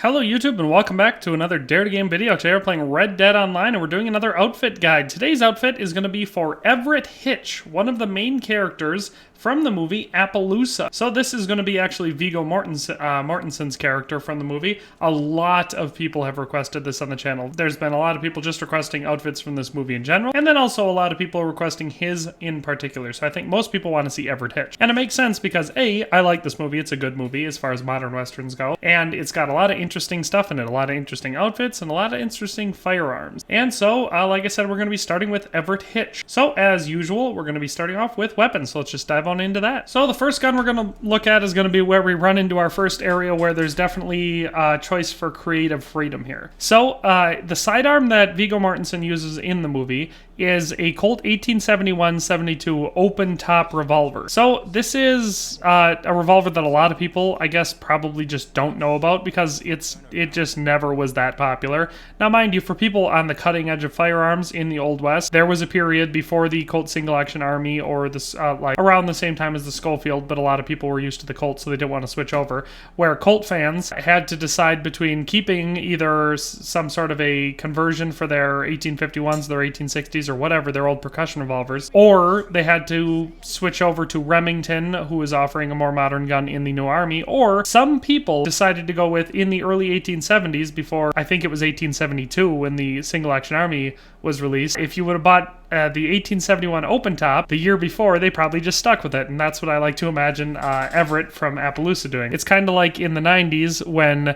Hello YouTube and welcome back to another Dare to Game video. Today we're playing Red Dead Online and we're doing another outfit guide. Today's outfit is going to be for Everett Hitch, one of the main characters from the movie Appaloosa. So this is going to be actually Viggo Mortensen's character from the movie. A lot of people have requested this on the channel. There's been a lot of people just requesting outfits from this movie in general, and then also a lot of people requesting his in particular. So I think most people want to see Everett Hitch. And it makes sense because A, I like this movie. It's a good movie as far as modern westerns go, and it's got a lot of interesting stuff in it, a lot of interesting outfits, and a lot of interesting firearms. And so, like I said, we're going to be starting with Everett Hitch. So as usual, we're going to be starting off with weapons. So let's just dive on into that. So the first gun we're going to look at is going to be where we run into our first area where there's definitely a choice for creative freedom here. So the sidearm that Viggo Mortensen uses in the movie is a Colt 1871-72 open-top revolver. So this is a revolver that a lot of people, I guess, probably just don't know about because it just never was that popular. Now, mind you, for people on the cutting edge of firearms in the Old West, there was a period before the Colt single-action army or this, like around the same time as the Schofield, but a lot of people were used to the Colt, so they didn't want to switch over, where Colt fans had to decide between keeping either some sort of a conversion for their 1851s, their 1860s, or whatever, their old percussion revolvers, or they had to switch over to Remington, who was offering a more modern gun in the new army, or some people decided to go with, in the early 1870s, before I think it was 1872 when the single action army was released, if you would have bought the 1871 open top the year before, they probably just stuck with it, and that's what I like to imagine Everett from Appaloosa doing. It's kind of like in the 90s when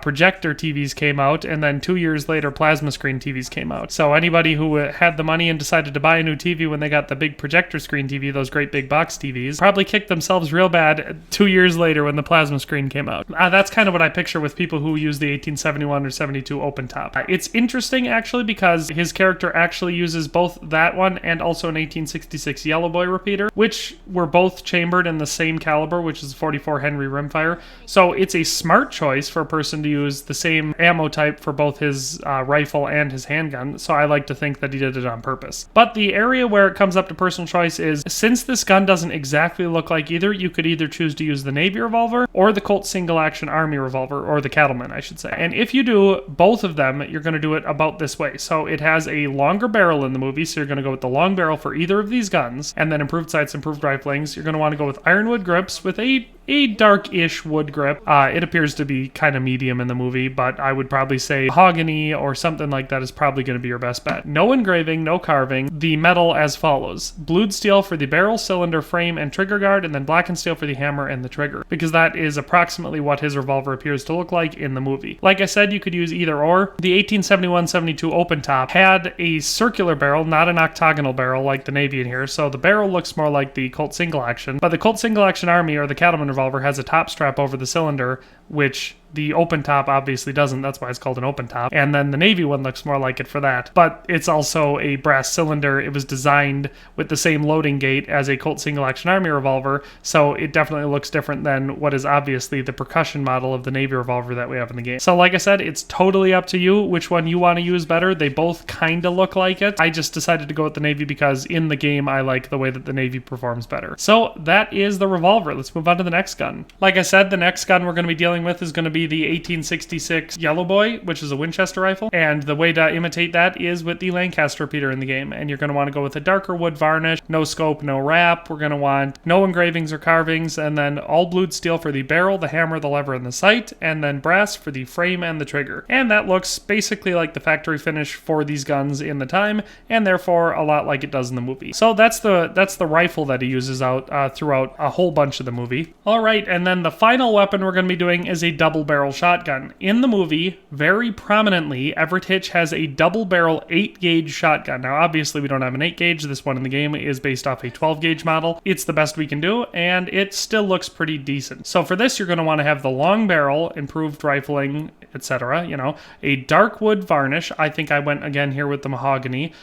projector TVs came out, and then 2 years later plasma screen TVs came out. So anybody who had the money and decided to buy a new TV when they got the big projector screen TV, those great big box TVs, probably kicked themselves real bad 2 years later when the plasma screen came out. That's kind of what I picture with people who use the 1871 or 72 open top. It's interesting actually because his character actually uses both that one and also an 1866 Yellow Boy repeater, which were both chambered in the same caliber, which is 44 Henry rimfire. So it's a smart choice for a person to use the same ammo type for both his rifle and his handgun. So I like to think that he did it on purpose. But the area where it comes up to personal choice is, since this gun doesn't exactly look like either, you could either choose to use the Navy revolver or the Colt single action army revolver, or the Cattleman, I should say. And if you do both of them, you're going to do it about this way. So it has a longer barrel in the movie, so you're going to go with the long barrel for either of these guns, and then improved sights, improved riflings. You're going to want to go with ironwood grips with a dark-ish wood grip. It appears to be kind of medium in the movie, but I would probably say mahogany or something like that is probably going to be your best bet. No engraving, no carving. The metal as follows: blued steel for the barrel, cylinder, frame, and trigger guard, and then blackened steel for the hammer and the trigger, because that is approximately what his revolver appears to look like in the movie. Like I said, you could use either or. The 1871-72 open top had a circular barrel, not an octagonal barrel like the Navy in here, so the barrel looks more like the Colt single action, but the Colt single action army or the Cattleman revolver has a top strap over the cylinder, which the open top obviously doesn't. That's why it's called an open top. And then the Navy one looks more like it for that. But it's also a brass cylinder. It was designed with the same loading gate as a Colt single action army revolver, so it definitely looks different than what is obviously the percussion model of the Navy revolver that we have in the game. So like I said, it's totally up to you which one you want to use better. They both kind of look like it. I just decided to go with the Navy because in the game I like the way that the Navy performs better. So that is the revolver. Let's move on to the next gun. Like I said, the next gun we're going to be dealing with is going to be the 1866 Yellow Boy, which is a Winchester rifle, and the way to imitate that is with the Lancaster repeater in the game, and you're going to want to go with a darker wood varnish, no scope, no wrap. We're going to want no engravings or carvings, and then all blued steel for the barrel, the hammer, the lever, and the sight, and then brass for the frame and the trigger. And that looks basically like the factory finish for these guns in the time, and therefore a lot like it does in the movie. So that's the rifle that he uses out throughout a whole bunch of the movie. All right, and then the final weapon we're going to be doing is a double barrel shotgun. In the movie, very prominently, Everett Hitch has a double barrel 8-gauge shotgun. Now obviously we don't have an 8-gauge. This one in the game is based off a 12-gauge model. It's the best we can do, and it still looks pretty decent. So for this, you're going to want to have the long barrel, improved rifling, etc. You know, a dark wood varnish. I think I went again here with the mahogany.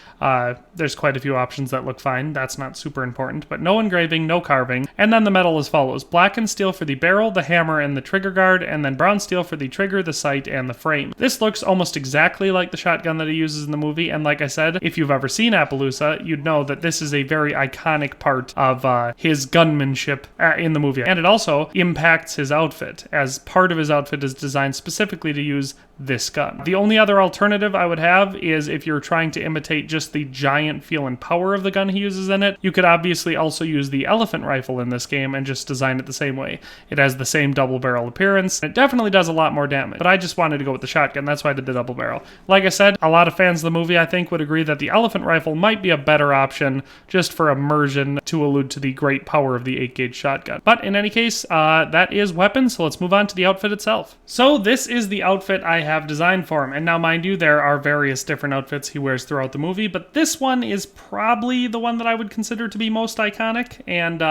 There's quite a few options that look fine. That's not super important, but no engraving, no carving. And then the metal as follows: blackened steel for the barrel, the hammer, and the trigger guard, and then brown steel for the trigger, the sight, and the frame. This looks almost exactly like the shotgun that he uses in the movie, and like I said, if you've ever seen Appaloosa, you'd know that this is a very iconic part of his gunmanship in the movie. And it also impacts his outfit, as part of his outfit is designed specifically to to use this gun. The only other alternative I would have is if you're trying to imitate just the giant feel and power of the gun he uses in it, you could obviously also use the elephant rifle in this game and just design it the same way. It has the same double barrel appearance. It definitely does a lot more damage, but I just wanted to go with the shotgun. That's why I did the double barrel. Like I said, a lot of fans of the movie, I think, would agree that the elephant rifle might be a better option just for immersion, to allude to the great power of the 8-gauge shotgun. But in any case, that is weapons, so let's move on to the outfit itself. So this is the outfit I have designed for him, and now mind you, there are various different outfits he wears throughout the movie, but this one is probably the one that I would consider to be most iconic, and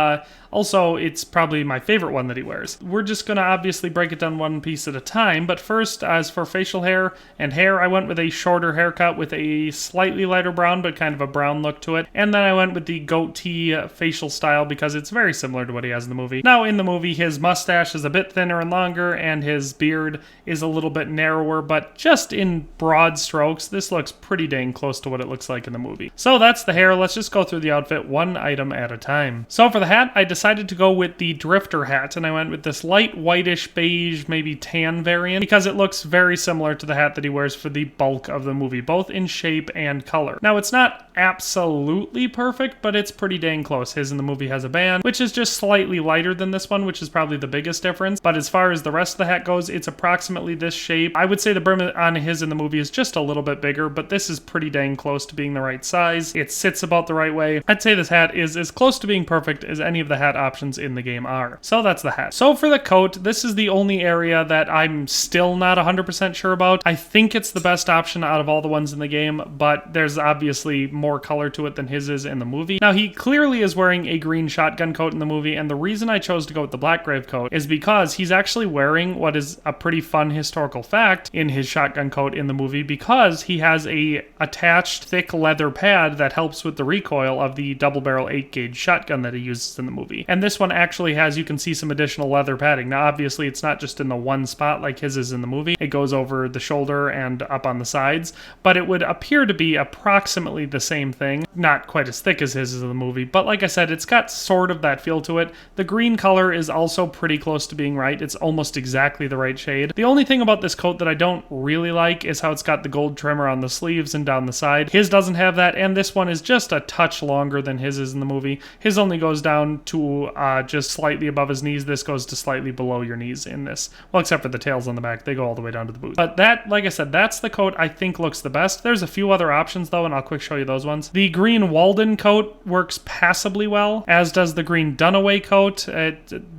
also it's probably my favorite one that he wears. We're just going to obviously break it down one piece at a time, but first, as for facial hair and hair, I went with a shorter haircut with a slightly lighter brown, but kind of a brown look to it, and then I went with the goatee facial style because it's very similar to what he has in the movie. Now, in the movie, his mustache is a bit thinner and longer, and his beard is a little bit narrower, but just in broad strokes, this looks pretty dang close to what it looks like in the movie. So that's the hair. Let's just go through the outfit one item at a time. So for the hat, I decided to go with the drifter hat, and I went with this light whitish beige, maybe tan variant, because it looks very similar to the hat that he wears for the bulk of the movie, both in shape and color. Now, it's not absolutely perfect, but it's pretty dang close. His in the movie has a band, which is just slightly lighter than this one, which is probably the biggest difference. But as far as the rest of the hat goes, it's approximately this shape. I would say the brim on his in the movie is just a little bit bigger, but this is pretty dang close to being the right size. It sits about the right way. I'd say this hat is as close to being perfect as any of the hat options in the game are. So that's the hat. So for the coat, this is the only area that I'm still not 100% sure about. I think it's the best option out of all the ones in the game, but there's obviously more color to it than his is in the movie. Now, he clearly is wearing a green shotgun coat in the movie, and the reason I chose to go with the black grave coat is because he's actually wearing what is a pretty fun historical fact in his shotgun coat in the movie, because he has a attached thick leather pad that helps with the recoil of the double barrel 8-gauge shotgun that he uses in the movie. And this one actually has, you can see, some additional leather padding. Now, obviously, it's not just in the one spot like his is in the movie. It goes over the shoulder and up on the sides, but it would appear to be approximately the same thing. Not quite as thick as his is in the movie, but like I said, it's got sort of that feel to it. The green color is also pretty close to being right. It's almost exactly the right shade. The only thing about this coat that I don't really like is how it's got the gold trimmer on the sleeves and down the side. His doesn't have that, and this one is just a touch longer than his is in the movie. His only goes down to just slightly above his knees. This goes to slightly below your knees in this. Well, except for the tails on the back. They go all the way down to the boots. But that, like I said, that's the coat I think looks the best. There's a few other options, though, and I'll quick show you those ones. The green Walden coat works passably well, as does the green Dunaway coat.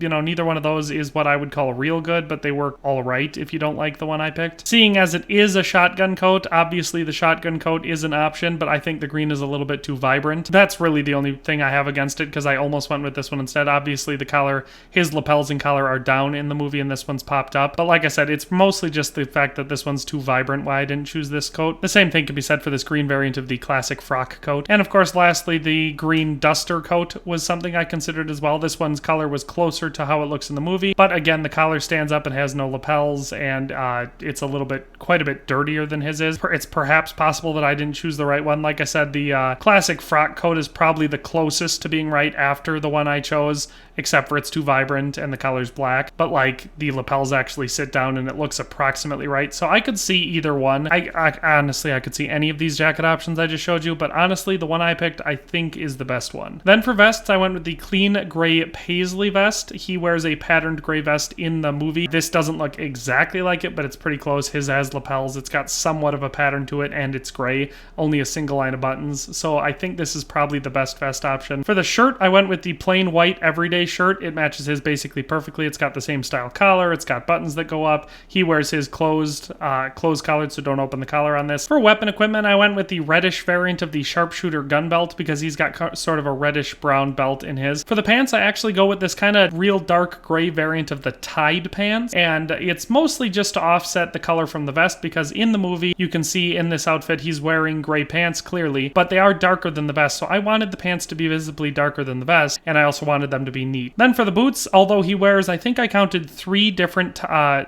Neither one of those is what I would call real good, but they work all right if you don't like the one I picked. Seeing as it is a shotgun coat, obviously the shotgun coat is an option, but I think the green is a little bit too vibrant. That's really the only thing I have against it, because I almost went with this one instead. Obviously the collar, his lapels and collar are down in the movie, and this one's popped up. But like I said, it's mostly just the fact that this one's too vibrant why I didn't choose this coat. The same thing can be said for this green variant of the classic frock coat. And of course, lastly, the green duster coat was something I considered as well. This one's color was closer to how it looks in the movie, but again, the collar stands up and has no lapels, and it's quite a bit dirtier than his is. It's perhaps possible that I didn't choose the right one. Like I said, the classic frock coat is probably the closest to being right after the one I chose, except for it's too vibrant and the color's black, but like the lapels actually sit down and it looks approximately right. So I could see either one. I honestly, I could see any of these jacket options I just showed you, but honestly, the one I picked I think is the best one. Then for vests, I went with the clean gray paisley vest. He wears a patterned gray vest in the movie. This doesn't look exactly like it, but it's pretty close. His has lapels. It's got somewhat of a pattern to it, and it's gray, only a single line of buttons. So I think this is probably the best vest option. For the shirt, I went with the plain white everyday shirt. It matches his basically perfectly. It's got the same style collar. It's got buttons that go up. He wears his closed collared, so don't open the collar on this. For weapon equipment, I went with the reddish variant of the sharpshooter gun belt because he's got sort of a reddish brown belt in his. For the pants, I actually go with this kind of real dark gray variant of the Tide pants, and it's mostly just to offset the color from the vest, because in the movie you can see in this outfit he's wearing gray pants clearly, but they are darker than the vest, so I wanted the pants to be visibly darker than the vest, and I also wanted them to be neat. Then for the boots, although he wears, I think I counted 3 different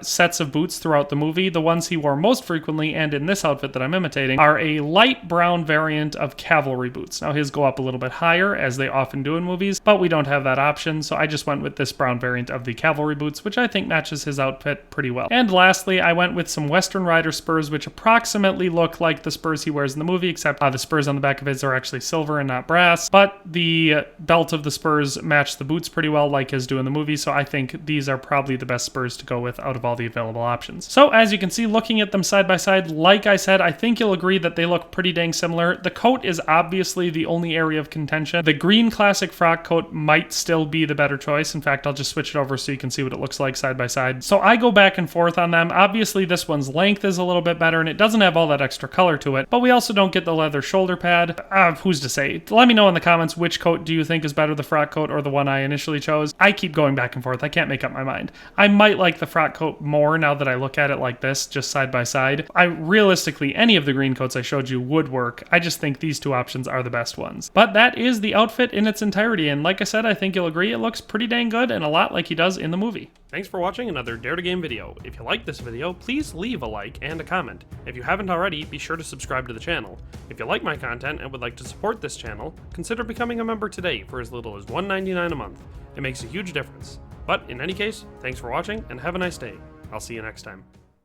sets of boots throughout the movie, the ones he wore most frequently and in this outfit that I'm imitating are a light brown variant of cavalry boots. Now his go up a little bit higher, as they often do in movies, but we don't have that option, so I just went with this brown variant of the cavalry boots, which I think matches his outfit pretty well. And lastly, I went went with some Western Rider spurs, which approximately look like the spurs he wears in the movie, except the spurs on the back of his are actually silver and not brass. But the belt of the spurs match the boots pretty well, like his do in the movie, so I think these are probably the best spurs to go with out of all the available options. So as you can see, looking at them side by side, like I said, I think you'll agree that they look pretty dang similar. The coat is obviously the only area of contention. The green classic frock coat might still be the better choice. In fact, I'll just switch it over so you can see what it looks like side by side. So I go back and forth on them. Obviously, this one's length is a little bit better, and it doesn't have all that extra color to it, but we also don't get the leather shoulder pad. Who's to say? Let me know in the comments which coat do you think is better, the frock coat or the one I initially chose. I keep going back and forth. I can't make up my mind. I might like the frock coat more now that I look at it like this, just side by side. Realistically, any of the green coats I showed you would work. I just think these two options are the best ones. But that is the outfit in its entirety, and like I said, I think you'll agree it looks pretty dang good and a lot like he does in the movie. Thanks for watching another Dare to Game video. If you liked this video, please leave a like and a comment. If you haven't already, be sure to subscribe to the channel. If you like my content and would like to support this channel, consider becoming a member today for as little as $1.99 a month. It makes a huge difference. But in any case, thanks for watching and have a nice day. I'll see you next time.